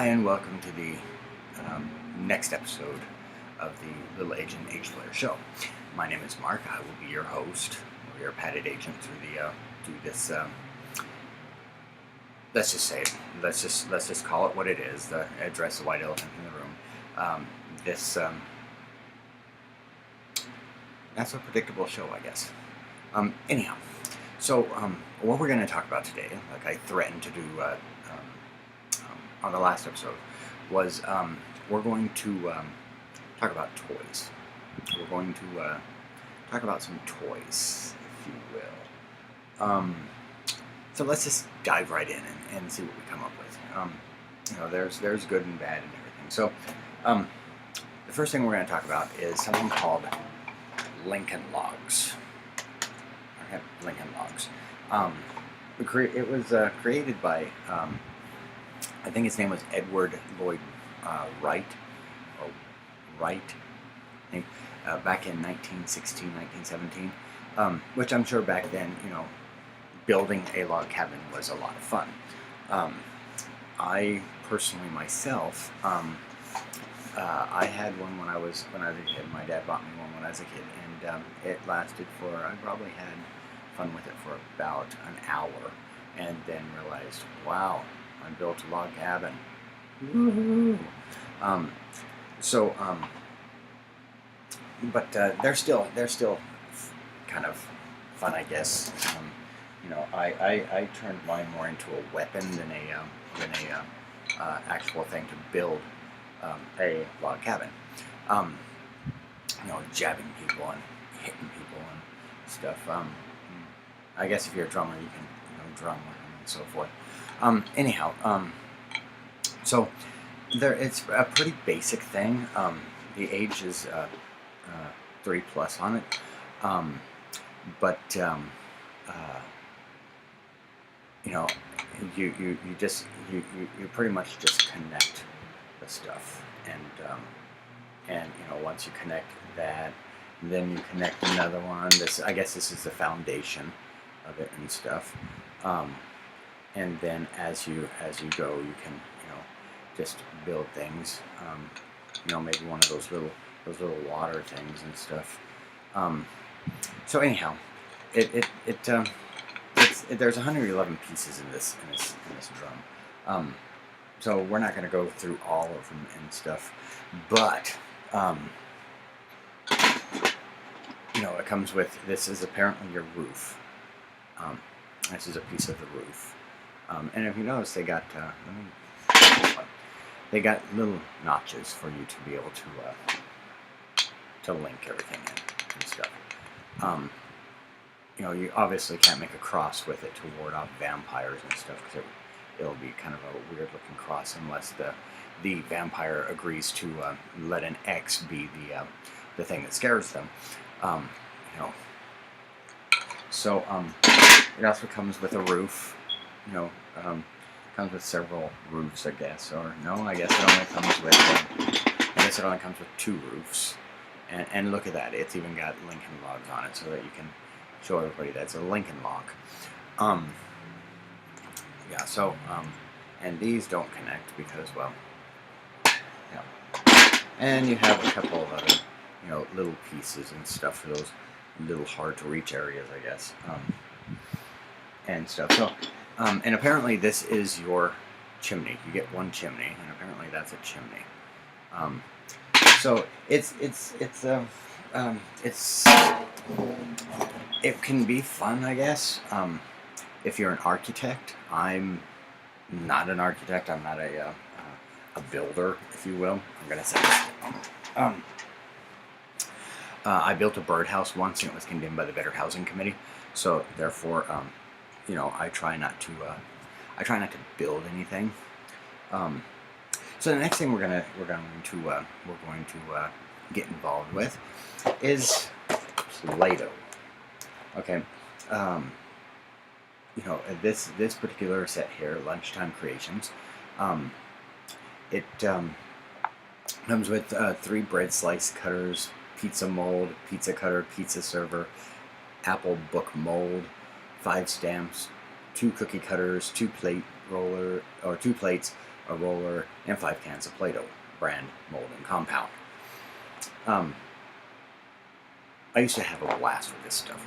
and welcome to the next episode of the Little Age Player Show. My name is Mark. I will be your host, or your padded agent through this. Let's just say it. Let's just call it what it is. Address the white elephant in the room. Not so predictable show, I guess. Anyhow, so what we're going to talk about today, like I threatened to do on the last episode, was we're going to talk about toys. We're going to talk about some toys, if you will. So let's just dive right in and see what we come up with. There's good and bad and everything. So the first thing we're going to talk about is something called Lincoln Logs. Okay, Lincoln Logs. It was created by I think his name was Edward Lloyd Wright, I think, back in 1916, 1917, which I'm sure back then, building a log cabin was a lot of fun. I personally myself, I had one when I was a kid. My dad bought me one when I was a kid, and it lasted for, I probably had fun with it for about an hour, and then realized, wow, I built a log cabin. Woo-hoo. But they're still kind of fun, I guess. I turned mine more into a weapon than a actual thing to build a log cabin. Jabbing people and hitting people and stuff. I guess if you're a drummer, you can drum and so forth. So it's a pretty basic thing. The age is 3+ on it, but you pretty much just connect the stuff, and once you connect that, then you connect another one. I guess this is the foundation of it and stuff. And then as you go, you can just build things. Maybe one of those little water things and stuff. So anyhow, there's 111 pieces in this drum. So we're not going to go through all of them and stuff, but it comes with, this is apparently your roof. This is a piece of the roof. And if you notice, they got little notches for you to be able to link everything in and stuff. You obviously can't make a cross with it to ward off vampires and stuff, because it'll be kind of a weird looking cross unless the vampire agrees to let an X be the thing that scares them. So it also comes with a roof. Comes with several roofs, I guess, or no, I guess it only comes with 2 roofs. And look at that, it's even got Lincoln Logs on it, so that you can show everybody that's a Lincoln log. And these don't connect because, well, and you have a couple of other, little pieces and stuff for those little hard to reach areas, I guess, and stuff. So, and apparently this is your chimney. You get one chimney, and apparently that's a chimney. So it can be fun, I guess. If you're an architect, I'm not an architect. I'm not a builder, if you will. I'm gonna say this. I built a birdhouse once, and it was condemned by the Better Housing Committee. So therefore, I try not to build anything. So the next thing we're going to get involved with is Play-Doh. Okay. This particular set here, Lunchtime Creations, it comes with 3 bread slice cutters, pizza mold, pizza cutter, pizza server, apple book mold, 5 stamps, 2 cookie cutters, 2 plate roller, or 2 plates, a roller, and 5 cans of Play-Doh, brand, mold, and compound. I used to have a blast with this stuff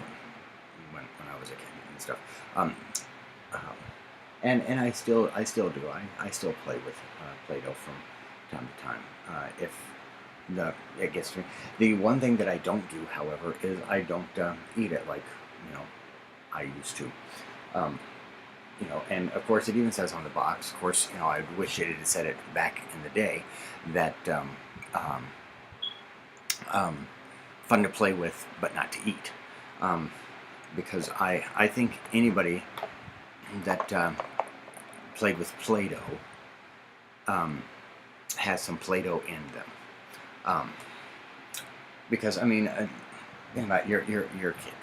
when I was a kid and stuff. And I still do. I still play with Play-Doh from time to time. If it gets to me. The one thing that I don't do, however, is I don't eat it like I used to. And of course it even says on the box. Of course, I wish it had said it back in the day that fun to play with, but not to eat. Because I think anybody that played with Play-Doh has some Play-Doh in them. Because I mean, think about you're a kid,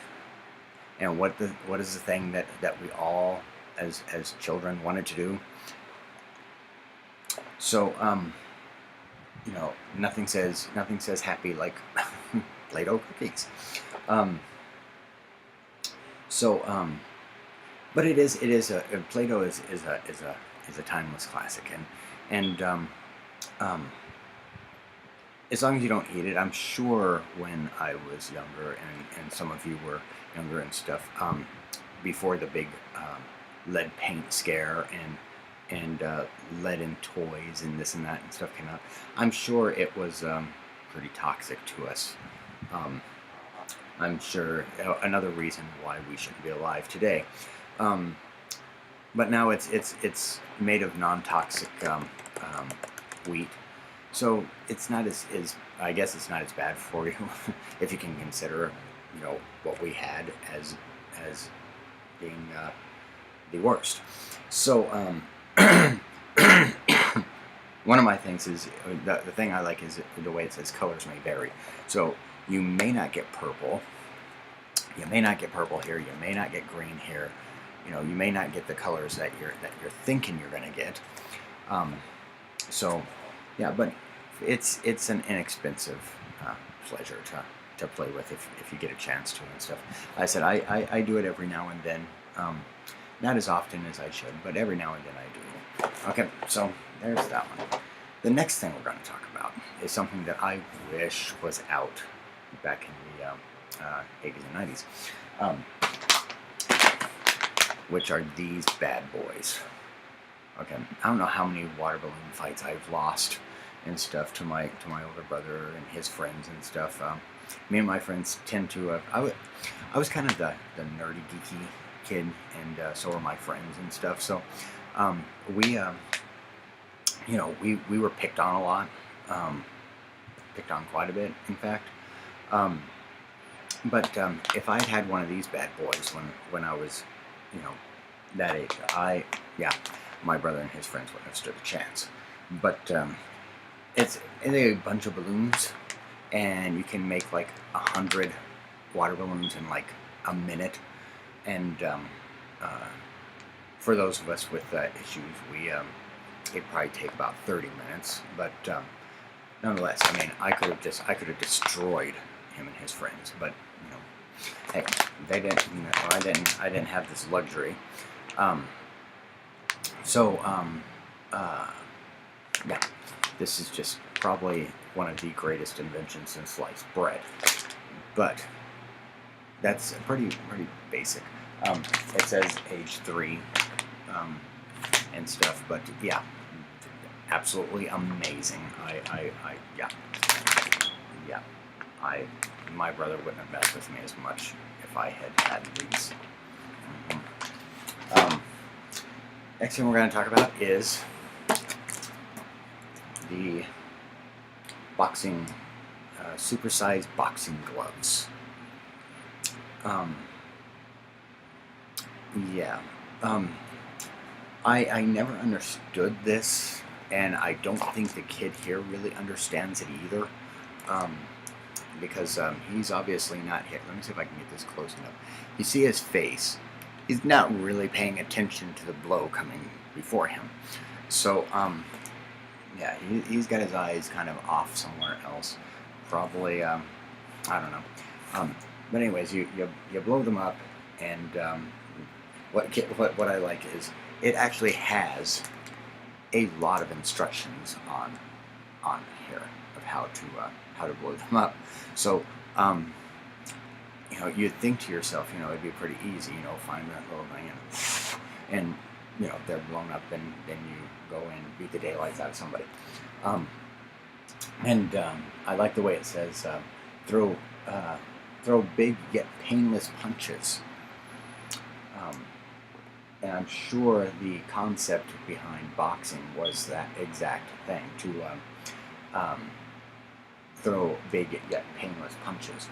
and what is the thing that we all as children wanted to do? So nothing says happy like Play-Doh cookies. But it is Play-Doh is a timeless classic, and as long as you don't eat it, I'm sure when I was younger, and some of you were younger and stuff, before the big lead paint scare and lead in toys and this and that and stuff came out, I'm sure it was pretty toxic to us. I'm sure another reason why we shouldn't be alive today. But now it's made of non-toxic wheat, so it's not as I guess it's not as bad for you if you can consider what we had as being the worst. So one of my things is the thing I like is the way it says colors may vary. So you may not get purple. You may not get purple here. You may not get green here. You may not get the colors that you're thinking you're going to get. So yeah, but it's an inexpensive pleasure to play with if you get a chance to and stuff. I said I do it every now and then. Not as often as I should, but every now and then I do. Okay, so there's that one. The next thing we're going to talk about is something that I wish was out back in the 80s and 90s, which are these bad boys. Okay, I don't know how many water balloon fights I've lost and stuff to my older brother and his friends and stuff. Me and my friends tend to. I was kind of the nerdy, geeky kid, and so were my friends and stuff. So we were picked on a lot, picked on quite a bit, in fact. But if I'd had one of these bad boys when I was, that age, my brother and his friends wouldn't have stood a chance. But it's a bunch of balloons, and you can make like 100 water balloons in like a minute. And for those of us with issues, it'd probably take about 30 minutes. But nonetheless, I mean, I could have destroyed him and his friends. But hey, they didn't. I didn't have this luxury. Yeah, this is just probably one of the greatest inventions since sliced bread. But that's pretty basic. It says age 3 and stuff, but yeah, absolutely amazing. My brother wouldn't have messed with me as much if I had these. Next thing we're going to talk about is the boxing, supersized boxing gloves. I never understood this, and I don't think the kid here really understands it either, because he's obviously not hit. Let me see if I can get this close enough. You see his face. He's not really paying attention to the blow coming before him. So, yeah, he's got his eyes kind of off somewhere else. Probably, I don't know. But anyways, you blow them up, and what I like is it actually has a lot of instructions on here of how to blow them up. So you'd think to yourself, it'd be pretty easy, find that little thing and they're blown up, and then you go and beat the daylights out of somebody. I like the way it says, throw big yet painless punches. And I'm sure the concept behind boxing was that exact thing, to throw big yet painless punches.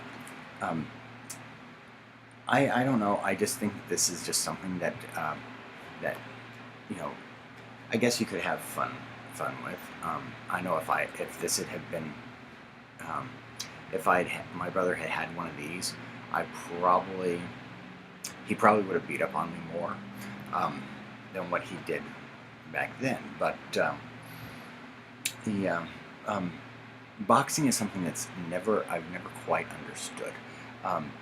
I don't know. I just think this is just something that I guess you could have fun with. I know if this had been if my brother had one of these, he probably would have beat up on me more than what he did back then. But boxing is something that's I've never quite understood.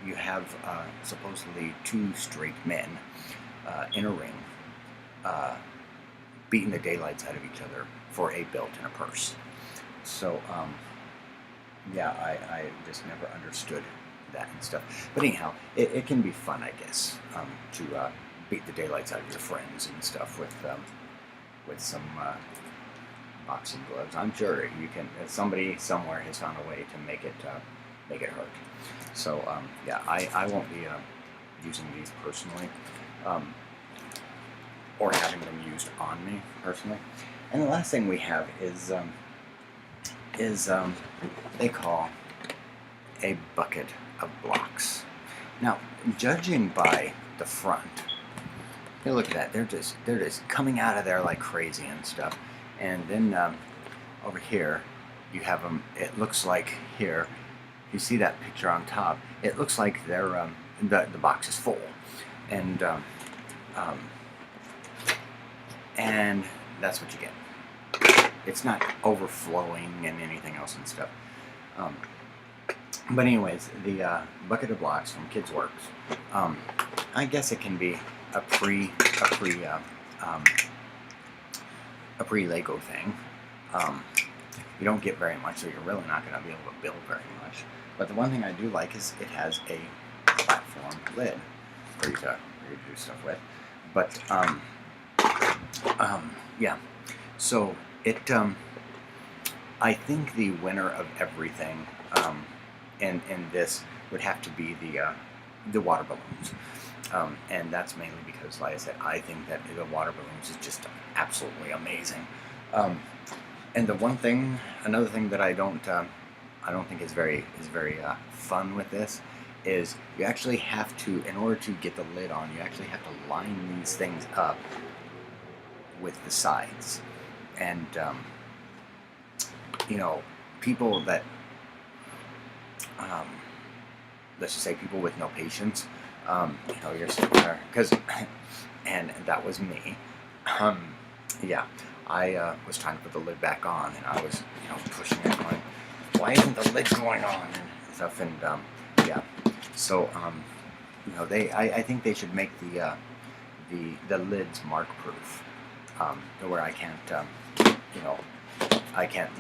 You have supposedly two straight men in a ring beating the daylights out of each other for a belt and a purse. So I just never understood that and stuff. But anyhow, it can be fun, I guess, to beat the daylights out of your friends and stuff with some boxing gloves. I'm sure you can. Somebody somewhere has found a way to make it hurt. So I won't be using these personally, or having them used on me personally. And the last thing we have is they call a bucket of blocks. Now, judging by the front, hey, look at that. They're just coming out of there like crazy and stuff. And then over here, you have them. It looks like here. You see that picture on top? It looks like they're the box is full, and that's what you get. It's not overflowing and anything else and stuff. But anyways, the bucket of blocks from Kids Works. I guess it can be a pre Lego thing. You don't get very much, so you're really not going to be able to build very much. But the one thing I do like is it has a platform lid for you to do stuff with. But yeah. So it. I think the winner of everything in this would have to be the water balloons. And that's mainly because, like I said, I think that the water balloons is just absolutely amazing. And another thing that I don't think is very fun with this is you actually have to, in order to get the lid on, you actually have to line these things up with the sides. And people that let's just say people with no patience, you're sitting there, and that was me. I was trying to put the lid back on, and I was, pushing it, going, why isn't the lid going on, and stuff, and so, I think they should make the lids mark-proof, to where I can't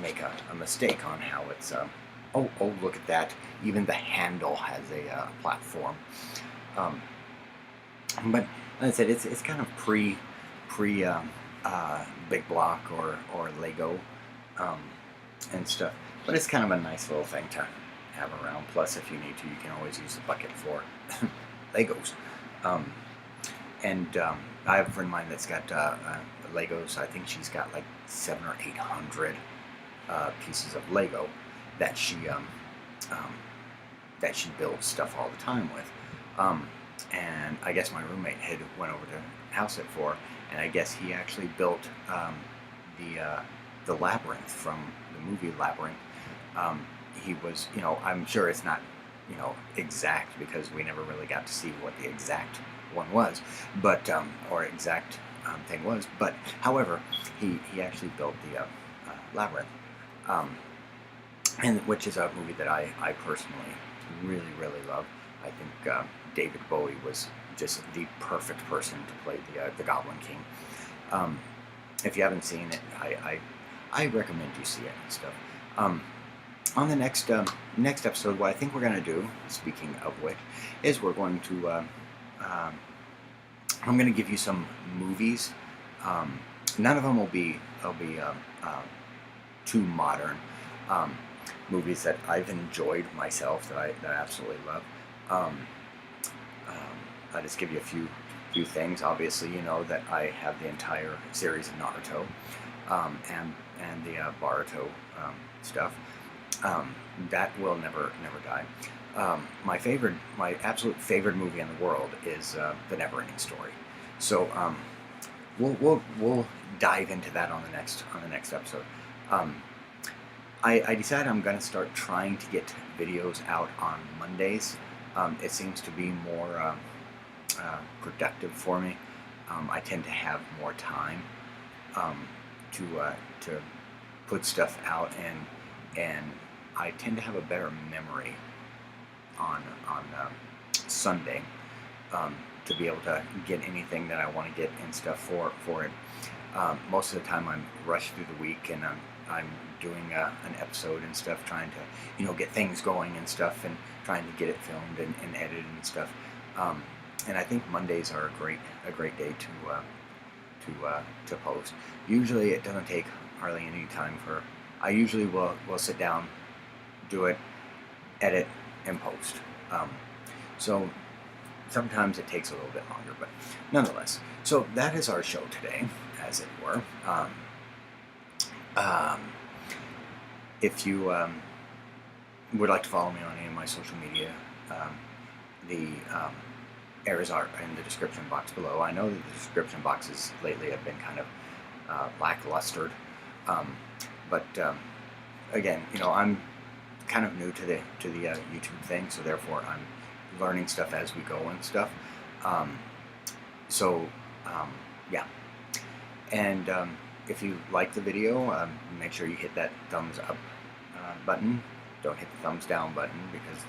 make a mistake on how it's, oh, look at that, even the handle has a platform, but, like I said, it's kind of pre big block or Lego and stuff, but it's kind of a nice little thing to have around. Plus, if you need to, you can always use the bucket for Legos. I have a friend of mine that's got Legos. I think she's got like 700 or 800 pieces of Lego that she builds stuff all the time with. And I guess my roommate had went over to house it for her, and I guess he actually built the labyrinth from the movie Labyrinth. He was, I'm sure it's not, exact, because we never really got to see what the exact one was, but or exact thing was. But however, he actually built the Labyrinth, and which is a movie that I personally really love. I think David Bowie was just the perfect person to play the Goblin King. if you haven't seen it, I recommend you see it and stuff. On the next episode, what I think we're going to do, speaking of which, is we're going to I'm going to give you some movies. None of them will be too modern. Movies that I've enjoyed myself, that I absolutely love. I'll just give you a few things. Obviously, you know that I have the entire series of Naruto, and the Boruto stuff. That will never die. My absolute favorite movie in the world is The Neverending Story. So we'll dive into that on the next episode. I decided I'm going to start trying to get videos out on Mondays. It seems to be more productive for me. I tend to have more time to put stuff out, and I tend to have a better memory on Sunday to be able to get anything that I want to get and stuff for it. Most of the time I'm rushed through the week, and I'm doing an episode and stuff, trying to get things going and stuff, and trying to get it filmed and edited and stuff. And I think Mondays are a great day to post. Usually it doesn't take hardly any time I usually will sit down, do it, edit, and post. So sometimes it takes a little bit longer, but nonetheless. So that is our show today, as it were. If you would like to follow me on any of my social media, the areas are in the description box below. I know that the description boxes lately have been kind of lacklustered, but again, I'm kind of new to the YouTube thing, so therefore I'm learning stuff as we go and stuff. Yeah. And if you like the video, make sure you hit that thumbs up button. Don't hit the thumbs down button, because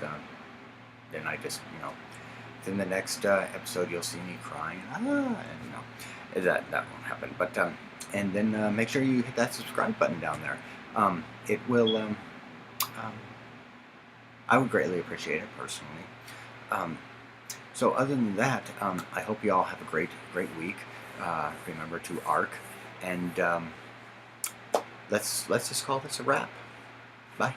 then I just, in the next episode you'll see me crying, and that won't happen. But and then make sure you hit that subscribe button down there. It will. I would greatly appreciate it personally. So other than that, I hope you all have a great week. Remember to arc, and let's just call this a wrap. Bye.